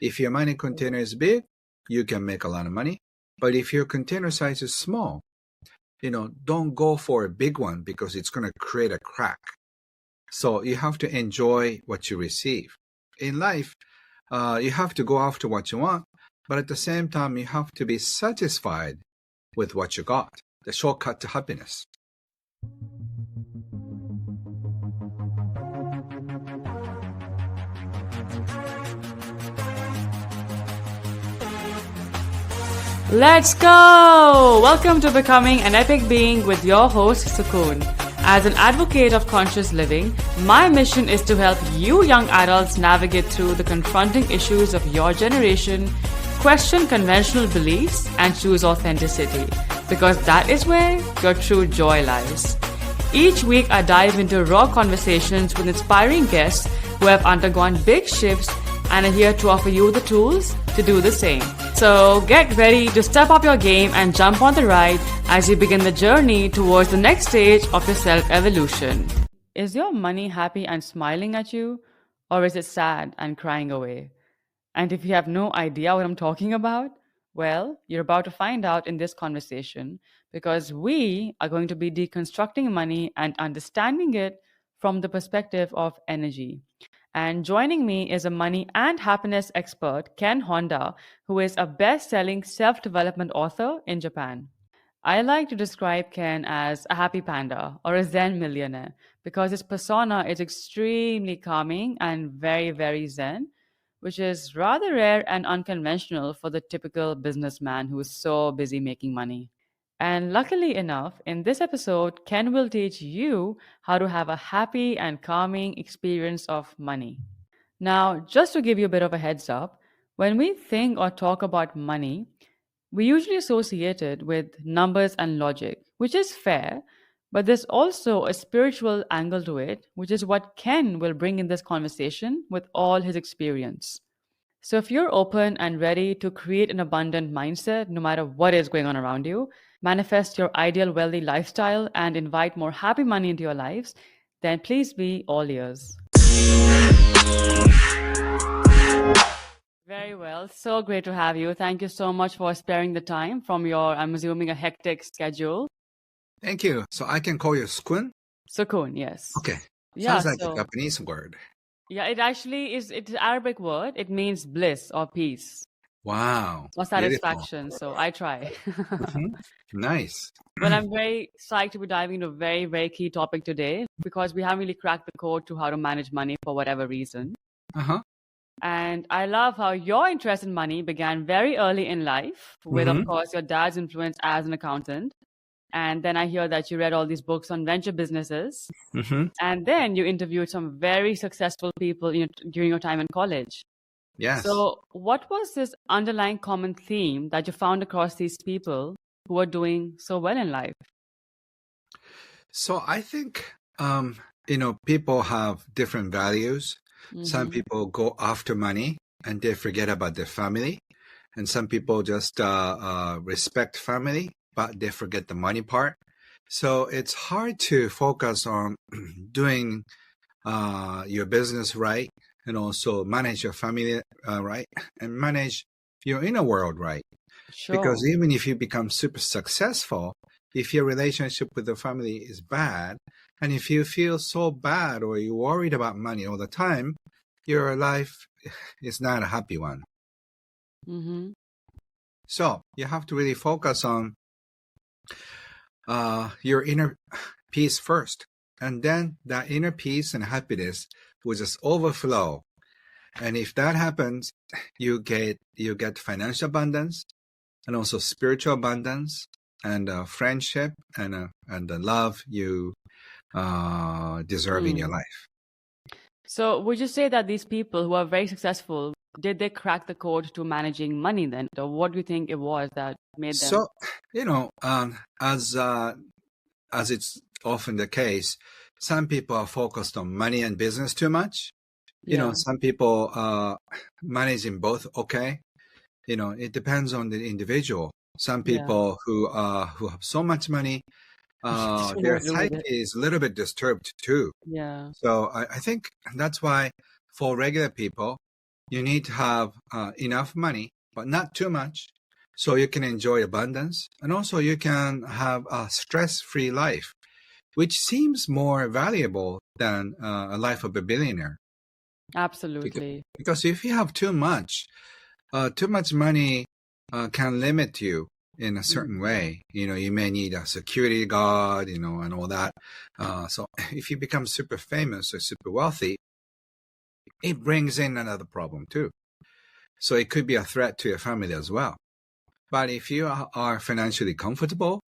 If your money container is big, you can make a lot of money. But if your container size is small, don't go for a big one because it's going to create a crack. So you have to enjoy what you receive. In life, you have to go after what you want, but at the same time, you have to be satisfied with what you got. The shortcut to happiness. Let's go! Welcome to Becoming an Epic Being with your host, Sukoon. As an advocate of conscious living, my mission is to help you young adults navigate through the confronting issues of your generation, question conventional beliefs, and choose authenticity, because that is where your true joy lies. Each week, I dive into raw conversations with inspiring guests who have undergone big shifts and are here to offer you the tools to do the same. So get ready to step up your game and jump on the ride as you begin the journey towards the next stage of your self-evolution. Is your money happy and smiling at you, or is it sad and crying away? And if you have no idea what I'm talking about, well, you're about to find out in this conversation, because we are going to be deconstructing money and understanding it from the perspective of energy. And joining me is a money and happiness expert, Ken Honda, who is a best-selling self-development author in Japan. I like to describe Ken as a happy panda or a Zen millionaire because his persona is extremely calming and very, very Zen, which is rather rare and unconventional for the typical businessman who is so busy making money. And luckily enough, in this episode, Ken will teach you how to have a happy and calming experience of money. Now, just to give you a bit of a heads up, when we think or talk about money, we usually associate it with numbers and logic, which is fair, but there's also a spiritual angle to it, which is what Ken will bring in this conversation with all his experience. So if you're open and ready to create an abundant mindset, no matter what is going on around you, manifest your ideal wealthy lifestyle, and invite more happy money into your lives, then please be all ears. Very well. So great to have you. Thank you so much for sparing the time from your, I'm assuming, a hectic schedule. Thank you. So I can call you Sukun? Sukun, yes. Okay. Yeah, Sounds like a Japanese word. Yeah, it actually is. It's an Arabic word. It means bliss or peace. Wow. Or satisfaction. Beautiful. So I try. Nice. Well, I'm very psyched to be diving into a very, very key topic today because we haven't really cracked the code to how to manage money for whatever reason. And I love how your interest in money began very early in life with, of course, your dad's influence as an accountant. And then I hear that you read all these books on venture businesses. And then you interviewed some very successful people during your time in college. Yes. So what was this underlying common theme that you found across these people who are doing so well in life? So I think, people have different values. Some people go after money and they forget about their family. And some people just respect family, but they forget the money part. So it's hard to focus on doing your business right and also manage your family right and manage your inner world right. Sure. Because even if you become super successful, if your relationship with the family is bad, and if you feel so bad or you're worried about money all the time, your life is not a happy one. So you have to really focus on your inner peace first. And then that inner peace and happiness will just overflow. And if that happens, you get financial abundance and also spiritual abundance and friendship and the love you deserve in your life. So would you say that these people who are very successful, did they crack the code to managing money then? Or what do you think it was that made them? So, as it's often the case, some people are focused on money and business too much. Some people managing both okay. It depends on the individual. Some people who have so much money, their psyche is a little bit disturbed too. Yeah. So I think that's why for regular people, you need to have enough money, but not too much, so you can enjoy abundance, and also you can have a stress-free life, which seems more valuable than a life of a billionaire. Absolutely. Because if you have too much money can limit you in a certain way. You may need a security guard, and all that. So if you become super famous or super wealthy, it brings in another problem too. So it could be a threat to your family as well. But if you are financially comfortable,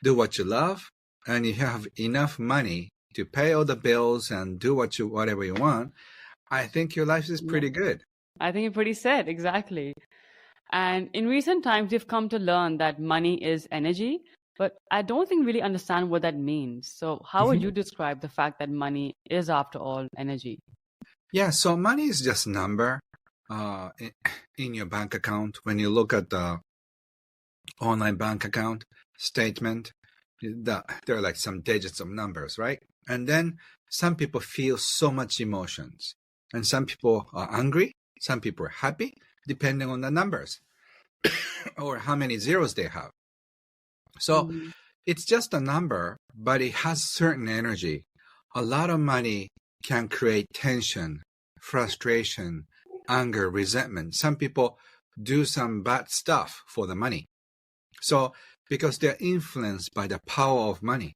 do what you love, and you have enough money to pay all the bills and do whatever you want, I think your life is pretty good. I think you're pretty set, exactly. And in recent times, we've come to learn that money is energy, but I don't think we really understand what that means. So, how would you describe the fact that money is, after all, energy? Yeah, so money is just a number in your bank account. When you look at the online bank account statement, there are like some digits of numbers, right? And then some people feel so much emotions, and some people are angry, some people are happy, depending on the numbers or how many zeros they have. So it's just a number, but it has certain energy. A lot of money can create tension, frustration, anger, resentment. Some people do some bad stuff for the money. So because they're influenced by the power of money.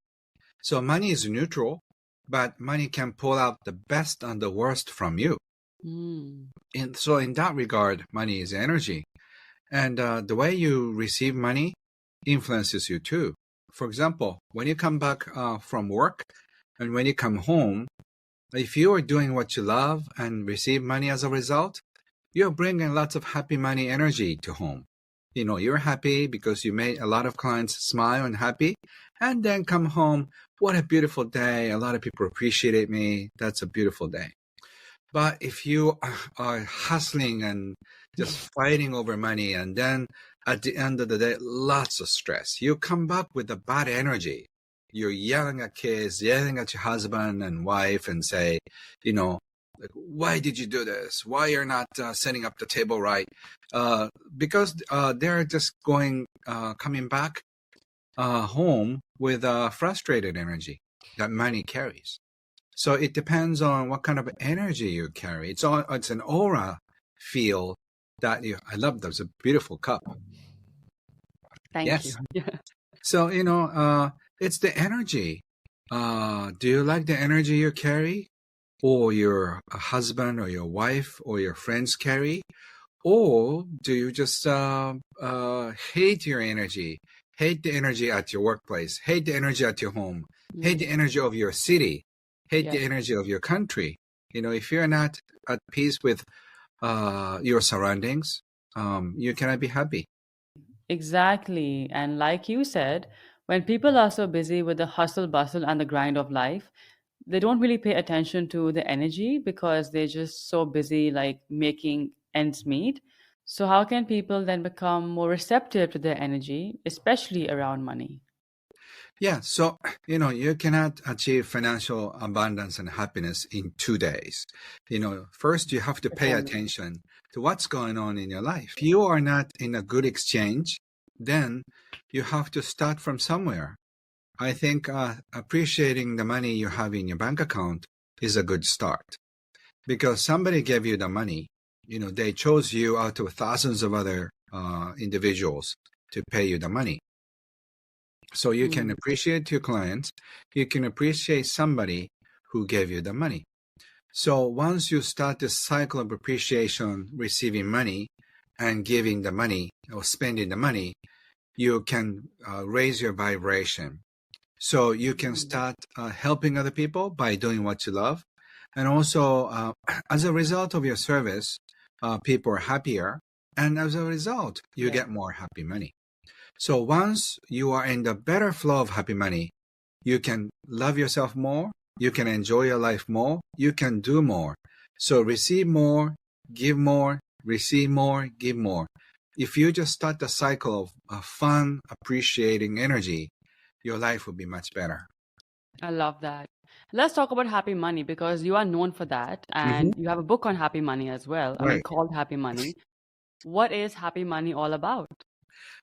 So money is neutral, but money can pull out the best and the worst from you. And so in that regard, money is energy. And the way you receive money influences you too. For example, when you come back from work and when you come home, if you are doing what you love and receive money as a result, you're bringing lots of happy money energy to home. You're happy because you made a lot of clients smile and happy, and then come home. What a beautiful day. A lot of people appreciate me. That's a beautiful day. But if you are hustling and just fighting over money, and then at the end of the day, lots of stress, you come back with a bad energy. You're yelling at kids, yelling at your husband and wife, and say, like, why did you do this? Why you're not setting up the table right? Because they're just coming back home with frustrated energy that money carries. So it depends on what kind of energy you carry. It's an aura feel that I love. There's a beautiful cup. Thank you. Yeah. So it's the energy. Do you like the energy you carry, or your husband or your wife or your friends carry? Or do you just hate your energy, hate the energy at your workplace, hate the energy at your home, hate the energy of your city, hate the energy of your country? If you're not at peace with your surroundings, you cannot be happy. Exactly. And like you said, when people are so busy with the hustle bustle and the grind of life, they don't really pay attention to the energy because they're just so busy like making ends meet. So how can people then become more receptive to their energy, especially around money? Yeah, so you cannot achieve financial abundance and happiness in 2 days. First you have to pay attention to what's going on in your life. If you are not in a good exchange, then you have to start from somewhere. I think appreciating the money you have in your bank account is a good start, because somebody gave you the money. They chose you out of thousands of other individuals to pay you the money. So you can appreciate your clients. You can appreciate somebody who gave you the money. So once you start this cycle of appreciation, receiving money and giving the money or spending the money, you can raise your vibration. So you can start helping other people by doing what you love. And also, as a result of your service, people are happier. And as a result, you get more happy money. So once you are in the better flow of happy money, you can love yourself more, you can enjoy your life more, you can do more. So receive more, give more, receive more, give more. If you just start the cycle of fun, appreciating energy, your life will be much better. I love that. Let's talk about happy money because you are known for that Hmm. and you have a book on happy money as well. I mean, Right. called Happy Money. What is happy money all about?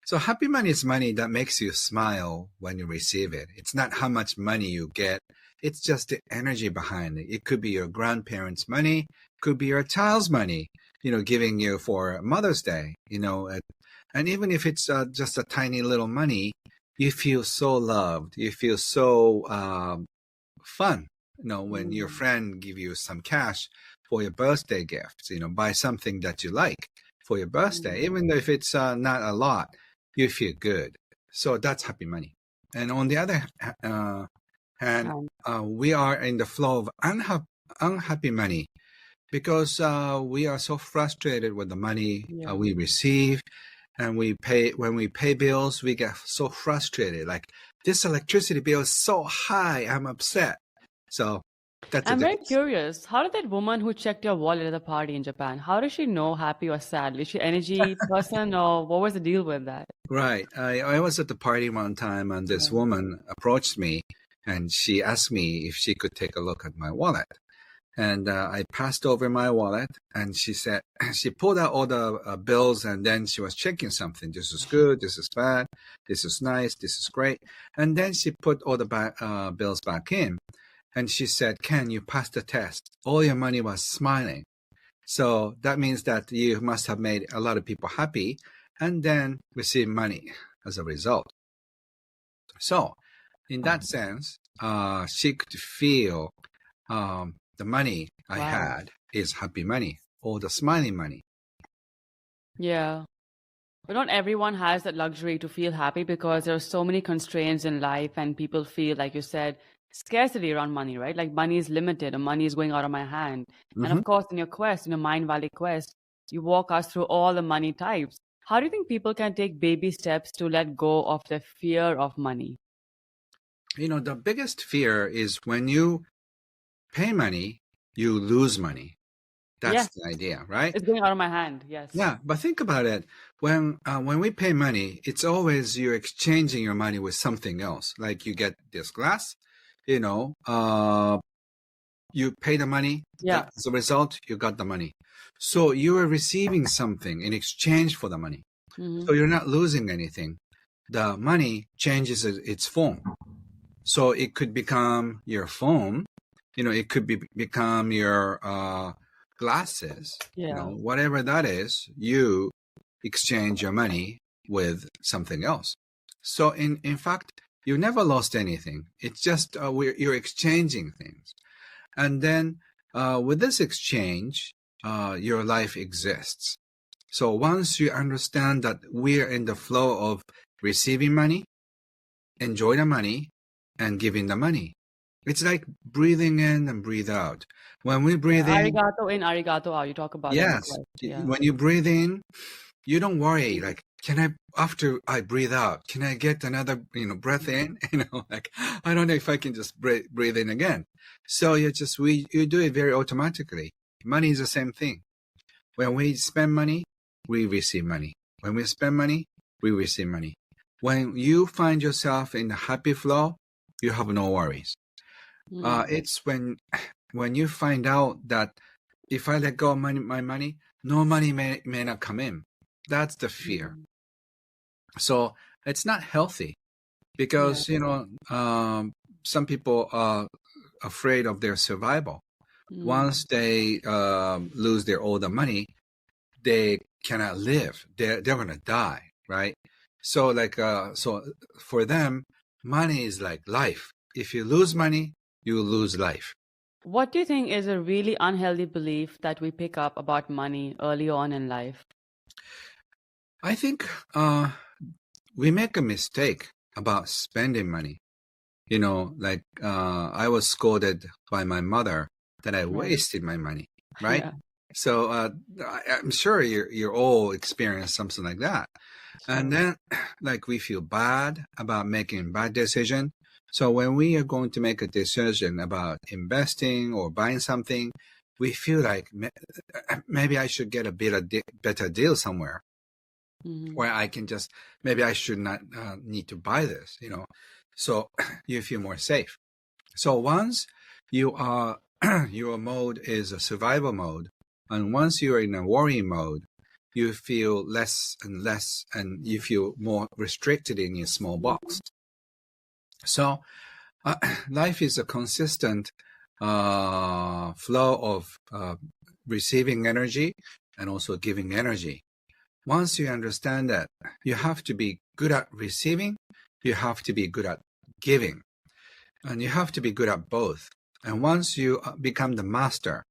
So happy money is money that makes you smile when you receive it. It's not how much money you get. It's just the energy behind it. It could be your grandparents' money, could be your child's money, giving you for Mother's Day, and even if it's just a tiny little money, you feel so loved. You feel so fun, when your Mm, friend give you some cash for your birthday gifts, buy something that you like for your birthday, mm, even if it's not a lot, you feel good. So that's happy money. And on the other hand, and we are in the flow of unhappy money because we are so frustrated with the money yeah. we receive, and when we pay bills, we get so frustrated. Like, this electricity bill is so high, I'm upset. So that's the I'm very difference. curious. How did that woman who checked your wallet at the party in Japan, how does she know happy or sad? Is she energy person or what was the deal with that? Right. I was at the party one time, and this Yeah. woman approached me, and she asked me if she could take a look at my wallet. And I passed over my wallet, and she said, she pulled out all the bills, and then she was checking something. This is good, this is bad, this is nice, this is great. And then she put all the bills back in, and she said, Ken, you passed the test. All your money was smiling. So that means that you must have made a lot of people happy and then receive money as a result. So in that sense, she could feel the money I Wow. had is happy money, or the smiling money. Yeah. But not everyone has that luxury to feel happy because there are so many constraints in life, and people feel, like you said, scarcity around money, right? Like money is limited or money is going out of my hand. And Hmm. of course, in your quest, in your Mind Valley quest, you walk us through all the money types. How do you think people can take baby steps to let go of the fear of money? The biggest fear is when you pay money, you lose money. That's Yes, the idea, right? it's going out of my hand. Yes. Yeah, but think about it. When we pay money, it's always you're exchanging your money with something else. Like, you get this glass, you know, uh, you pay the money. Yeah. As a result, you got the money. So you are receiving something in exchange for the money. Hmm. So you're not losing anything. The money changes its form. So it could become your phone. It could become your glasses. Yeah. Whatever that is, you exchange your money with something else. So in fact, you never lost anything. It's just you're exchanging things. And then with this exchange, your life exists. So once you understand that we're in the flow of receiving money, enjoy the money, and giving the money. It's like breathing in and breathe out. When we Yeah. breathe in, Arigato in, arigato out. You talk about that in the yes, quest. Yeah. when you breathe in, you don't worry, like, can I, after I breathe out, can I get another, breath in? Like, I don't know if I can just breathe in again. So you do it very automatically. Money is the same thing. When we spend money, we receive money. When we spend money, we receive money. When you find yourself in a happy flow, you have no worries. Mm. It's when you find out that if I let go of my money, no money may not come in. That's the fear. Mm. So it's not healthy Yeah. because some people are afraid of their survival. Mm. Once they lose all the money, they cannot live. They're gonna die, right? So so for them, money is like life. If you lose money, you lose life. What do you think is a really unhealthy belief that we pick up about money early on in life? I think we make a mistake about spending money. I was scolded by my mother that I Right. wasted my money, right? Yeah. So I'm sure you're all experienced something like that. And Sure. then, like, we feel bad about making bad decision. So when we are going to make a decision about investing or buying something, we feel like maybe I should get a better deal somewhere Hmm. where I can just, maybe I should not need to buy this. So you feel more safe. So once you are your mode is a survival mode, and once you are in a worry mode, you feel less and less, and you feel more restricted in your small box. So life is a consistent flow of receiving energy and also giving energy. Once you understand that, you have to be good at receiving, you have to be good at giving, and you have to be good at both. And once you become the master,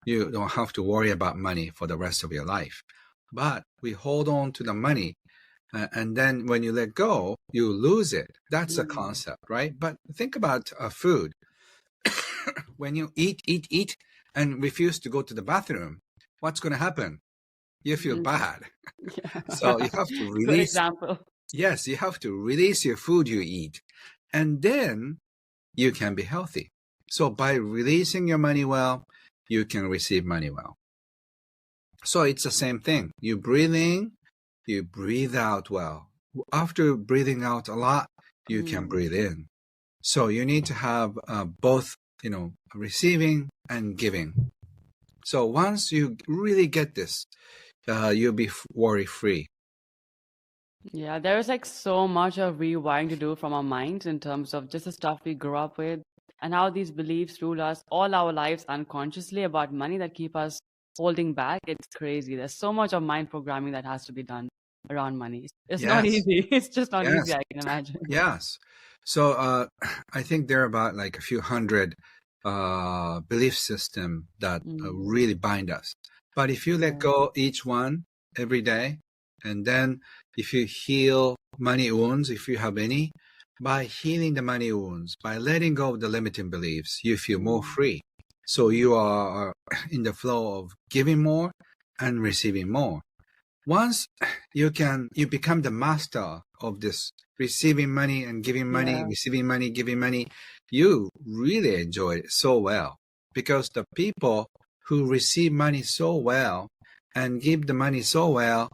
you don't have to worry about money for the rest of your life. But we hold on to the money, and then when you let go, you lose it. That's a concept, right? But think about food. When you eat, and refuse to go to the bathroom, what's going to happen? You feel bad. Yeah. So you have to Good release. example. Yes, you have to release your food you eat, and then you can be healthy. So by releasing your money well, you can receive money well. So it's the same thing. You breathe in, you breathe out well. After breathing out a lot, you can breathe in. So you need to have both, receiving and giving. So once you really get this, you'll be worry-free. Yeah, there is like so much of rewiring to do from our minds in terms of just the stuff we grew up with and how these beliefs rule us all our lives unconsciously about money that keep us holding back. It's crazy. There's so much of mind programming that has to be done around money. It's not Yes, easy. It's just not easy, yes, I can imagine. yes. So I think there are about like a few hundred belief system that really bind us. But if you let go each one every day, and then if you heal money wounds, if you have any, by healing the money wounds, by letting go of the limiting beliefs, you feel more free. So you are in the flow of giving more and receiving more. Once you become the master of this receiving money and giving money, receiving money, giving money, you really enjoy it so well, because the people who receive money so well and give the money so well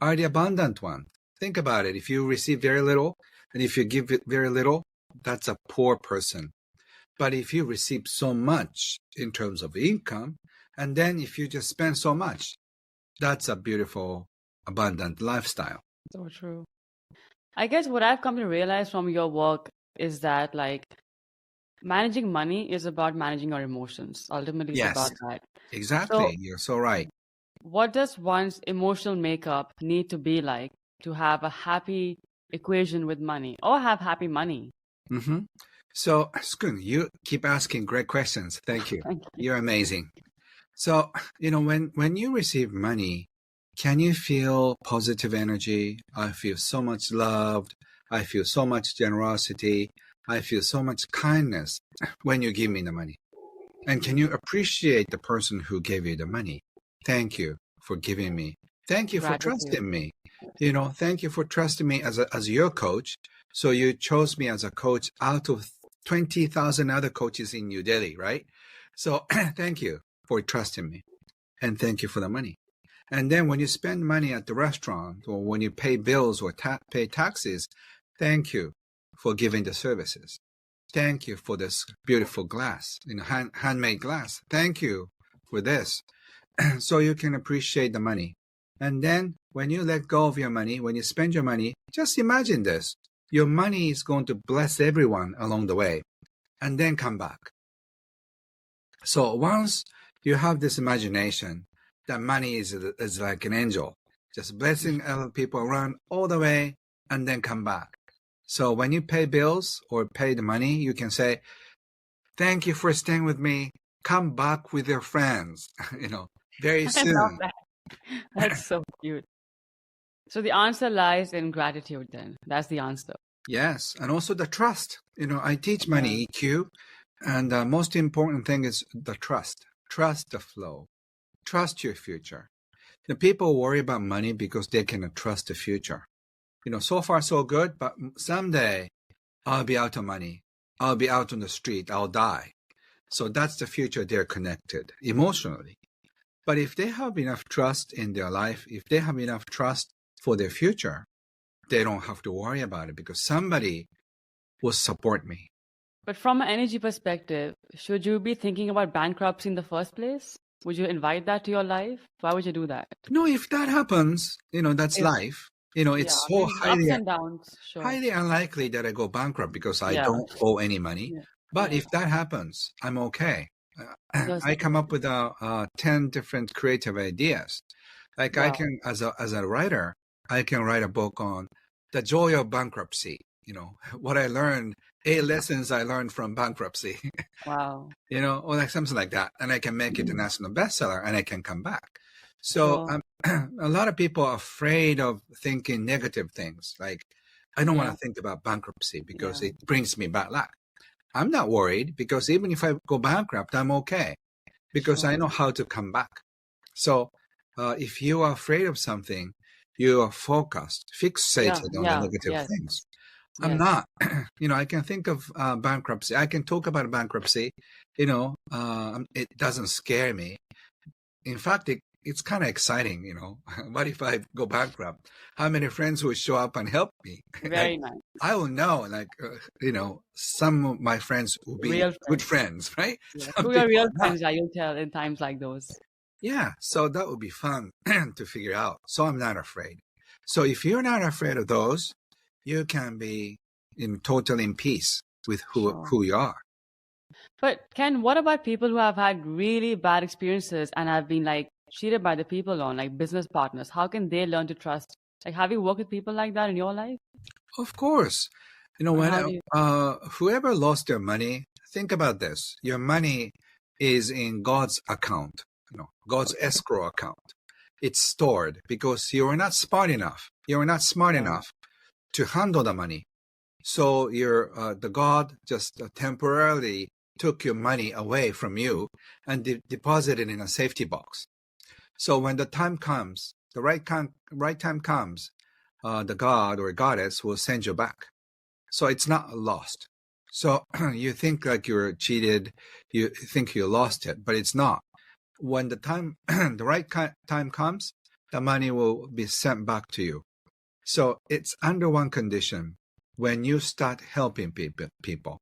are the abundant ones. Think about it. If you receive very little and if you give it very little, that's a poor person. But if you receive so much in terms of income, and then if you just spend so much, that's a beautiful, abundant lifestyle. So true. I guess what I've come to realize from your work is that like managing money is about managing our emotions. Ultimately, it's about Yes, that. exactly. So, You're so right. what does one's emotional makeup need to be like to have a happy equation with money or have happy money? Mm-hmm. So, Skun, you keep asking great questions. Thank you. Thank you. You're amazing. So, when you receive money, can you feel positive energy? I feel so much loved. I feel so much generosity. I feel so much kindness when you give me the money. And can you appreciate the person who gave you the money? Thank you for giving me. Thank you for Gratitude. trusting me. Thank you for trusting me as your coach. So you chose me as a coach out of 20,000 other coaches in New Delhi, right? So thank you for trusting me. And thank you for the money. And then when you spend money at the restaurant or when you pay bills or pay taxes, thank you for giving the services. Thank you for this beautiful glass, handmade glass. Thank you for this. So you can appreciate the money. And then when you let go of your money, when you spend your money, just imagine this. Your money is going to bless everyone along the way and then come back. So once you have this imagination that money is like an angel, just blessing other people around all the way and then come back. So when you pay bills or pay the money, you can say, thank you for staying with me. Come back with your friends, very soon. I love that. That's so cute. So the answer lies in gratitude then. That's the answer. Yes. And also the trust. I teach money EQ. And the most important thing is the trust. Trust the flow. Trust your future. The people worry about money because they cannot trust the future. So far so good, but someday I'll be out of money. I'll be out on the street. I'll die. So that's the future they're connected emotionally. But if they have enough trust in their life, if they have enough trust for their future, they don't have to worry about it because somebody will support me. But from an energy perspective, should you be thinking about bankruptcy in the first place? Would you invite that to your life? Why would you do that? No, if that happens, that's If life. Yeah, It's I so mean the ups and downs, sure. highly unlikely that I go bankrupt because I Yeah, don't owe any money. yeah, But yeah. if that happens, I'm okay. That's I come good. up with 10 different creative ideas. Like I Wow. can, as a writer, I can write a book on the joy of bankruptcy. What I learned, 8 lessons I learned from bankruptcy. Wow. Or like something like that. And I can make it a national bestseller and I can come back. So Sure. a lot of people are afraid of thinking negative things. Like, I don't want Yeah, to think about bankruptcy because yeah, it brings me bad luck. I'm not worried because even if I go bankrupt, I'm okay because I sure. know how to come back. So if you are afraid of something, you are focused, Yeah, fixated on the yeah, negative yes, things. I'm yes. not. I can think of bankruptcy. I can talk about bankruptcy. It doesn't scare me. In fact, it's kind of exciting. What if I go bankrupt? How many friends will show up and help me? Like, Very nice. I will know. Like, some of my friends will be Real good friends. friends, right? Yeah. Some Who are people real are not. friends, I will tell in times like those. Yeah, so that would be fun to figure out. So I'm not afraid. So if you're not afraid of those, you can be totally in peace with Sure. who you are. But Ken, what about people who have had really bad experiences and have been like cheated by the people on, like business partners? How can they learn to trust? Like, have you worked with people like that in your life? Of course, And when how do you? whoever lost their money, think about this. Your money is in God's account, God's Okay. escrow account. It's stored because you are not smart enough. You are not smart Yeah. enough to handle the money. So the God just temporarily took your money away from you and deposited it in a safety box. So when the time comes, the right time comes, the God or goddess will send you back. So it's not lost. So you think like you're cheated, you think you lost it, but it's not. When the time, the right time comes, the money will be sent back to you. So it's under one condition. When you start helping people,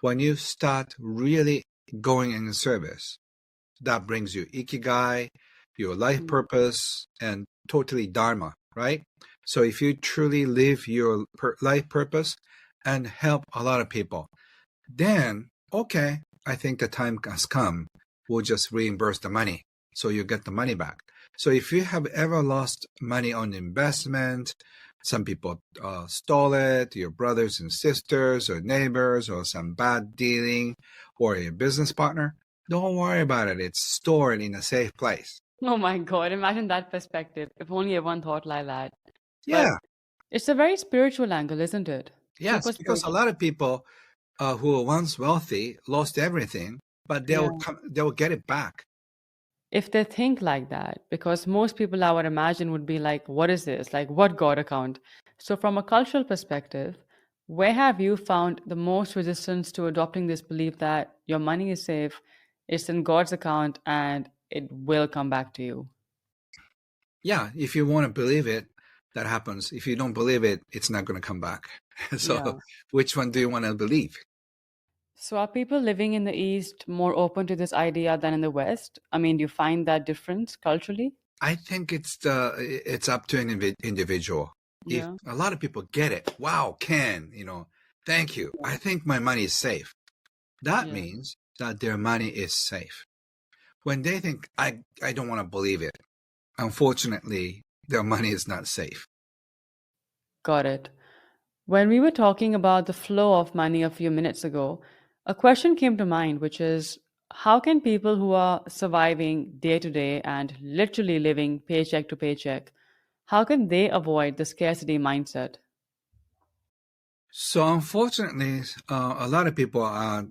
when you start really going in service, that brings you ikigai, your life Mm. purpose, and totally dharma, right? So if you truly live your life purpose and help a lot of people, then, okay, I think the time has come. We'll just reimburse the money. So you get the money back. So if you have ever lost money on investment, some people stole it, your brothers and sisters or neighbors or some bad dealing or a business partner, don't worry about it. It's stored in a safe place. Oh my God, imagine that perspective. If only everyone thought like that. But Yeah, it's a very spiritual angle, isn't it? yes, Super because a spiritual. lot of people who were once wealthy lost everything, but Yeah. they'll get it back. If they think like that, because most people I would imagine would be like, what is this? Like, what God account? So, from a cultural perspective, where have you found the most resistance to adopting this belief that your money is safe, it's in God's account, and it will come back to you? Yeah, if you want to believe it, that happens. If you don't believe it, it's not going to come back. So, Yeah. which one do you want to believe? So, are people living in the East more open to this idea than in the West? I mean, do you find that difference culturally? I think it's up to an individual. If Yeah. a lot of people get it, wow, Ken, thank you. Yeah. I think my money is safe. That Yeah. means that their money is safe. When they think I don't want to believe it, unfortunately, their money is not safe. Got it. When we were talking about the flow of money a few minutes ago, a question came to mind, which is how can people who are surviving day to day and literally living paycheck to paycheck, how can they avoid the scarcity mindset? So unfortunately, a lot of people are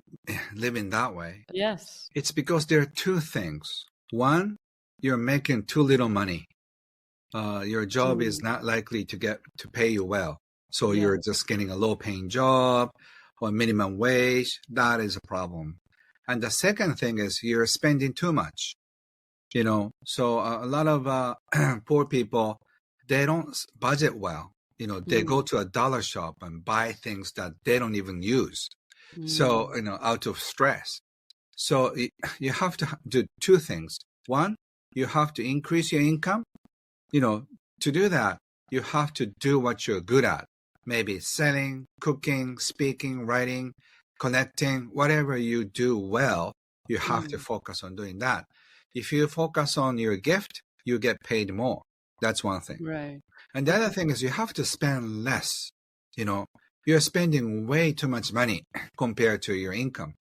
living that way. Yes. It's because there are two things. One, you're making too little money. Your job is Mm. not likely to pay you well. So Yeah. you're just getting a low paying job or minimum wage. That is a problem. And the second thing is you're spending too much. So a lot of poor people, they don't budget well. They go Mm. to a dollar shop and buy things that they don't even use. So, out of stress. So you have to do two things. One, you have to increase your income. To do that, you have to do what you're good at. Maybe selling, cooking, speaking, writing, connecting, whatever you do well, you have to focus on doing that. If you focus on your gift, you get paid more. That's one thing. Right. And the other thing is you have to spend less. You're spending way too much money compared to your income.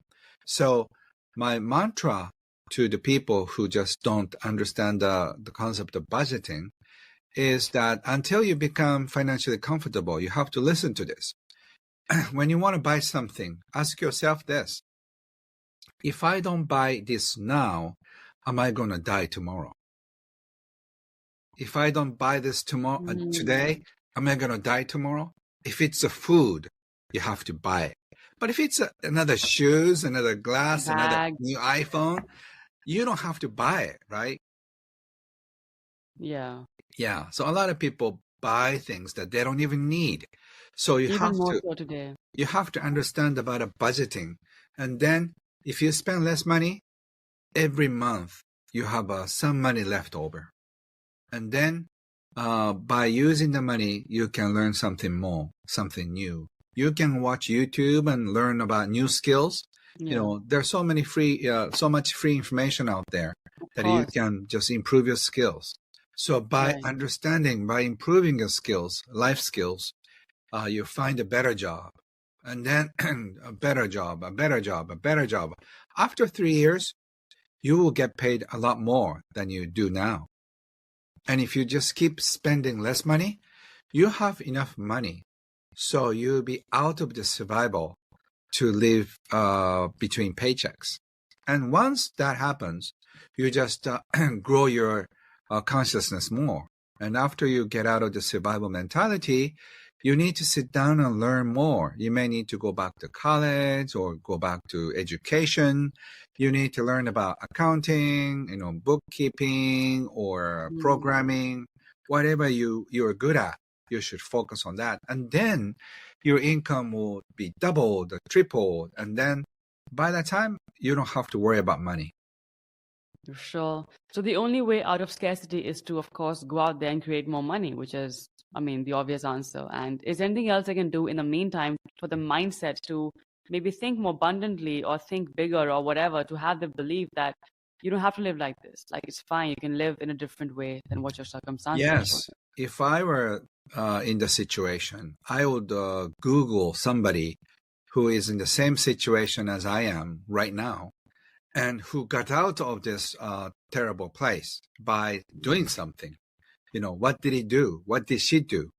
So my mantra to the people who just don't understand the concept of budgeting is that until you become financially comfortable, you have to listen to this. When you want to buy something, ask yourself this. If I don't buy this now, am I going to die tomorrow? If I don't buy this today, am I going to die tomorrow? If it's a food, you have to buy it. But if it's another shoes, another glass, another new iPhone, you don't have to buy it, right? Yeah. Yeah. So a lot of people buy things that they don't even need. So you have to understand about budgeting. And then if you spend less money, every month you have some money left over. And then by using the money, you can learn something more, something new. You can watch YouTube and learn about new skills. Yeah. There's so much free information out there that you can just improve your skills. So by improving your skills, life skills, you find a better job, and then a better job, a better job, a better job. After 3 years, you will get paid a lot more than you do now. And if you just keep spending less money, you have enough money. So you'll be out of the survival to live between paychecks. And once that happens, you just grow your consciousness more. And after you get out of the survival mentality, you need to sit down and learn more. You may need to go back to college or go back to education. You need to learn about accounting, bookkeeping or programming, whatever you're good at. You should focus on that. And then your income will be doubled, tripled. And then by that time, you don't have to worry about money. Sure. So the only way out of scarcity is to, of course, go out there and create more money, which is, the obvious answer. And is there anything else I can do in the meantime for the mindset to maybe think more abundantly or think bigger or whatever, to have the belief that you don't have to live like this. Like, it's fine. You can live in a different way than what your circumstances are. Yes. If I were in the situation, I would Google somebody who is in the same situation as I am right now and who got out of this terrible place by doing something. What did he do? What did she do?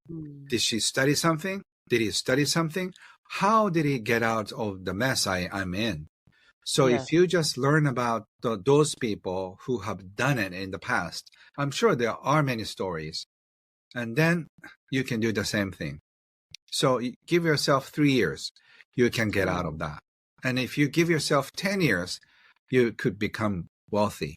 Did she study something? Did he study something? How did he get out of the mess I'm in? So if you just learn about those people who have done it in the past, I'm sure there are many stories. And then you can do the same thing. So give yourself 3 years, you can get out of that. And if you give yourself 10 years, you could become wealthy.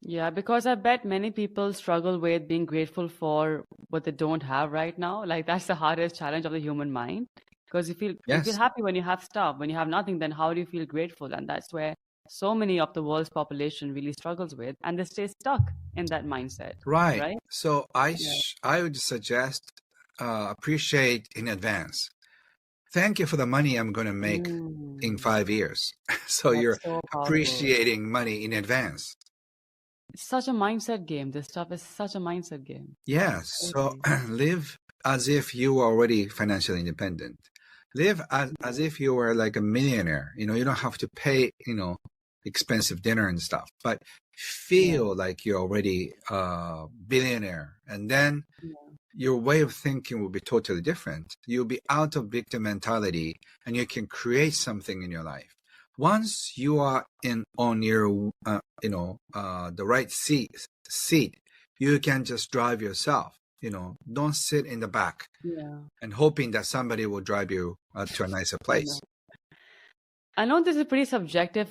Yeah, because I bet many people struggle with being grateful for what they don't have right now. Like, that's the hardest challenge of the human mind. Because you feel happy when you have stuff. When you have nothing, then how do you feel grateful? And that's where so many of the world's population really struggles with, and they stay stuck in that mindset. Right? So I would suggest appreciate in advance. Thank you for the money I'm going to make in 5 years. So That's you're so appreciating money in advance. It's such a mindset game. This stuff is such a mindset game. Yes. So live as if you were already financially independent. Live as if you were like a millionaire. You don't have to pay, expensive dinner and stuff, but feel like you're already a billionaire. And then your way of thinking will be totally different. You'll be out of victim mentality and you can create something in your life. Once you are on your, the right seat, you can just drive yourself. Don't sit in the back and hoping that somebody will drive you to a nicer place. I know this is pretty subjective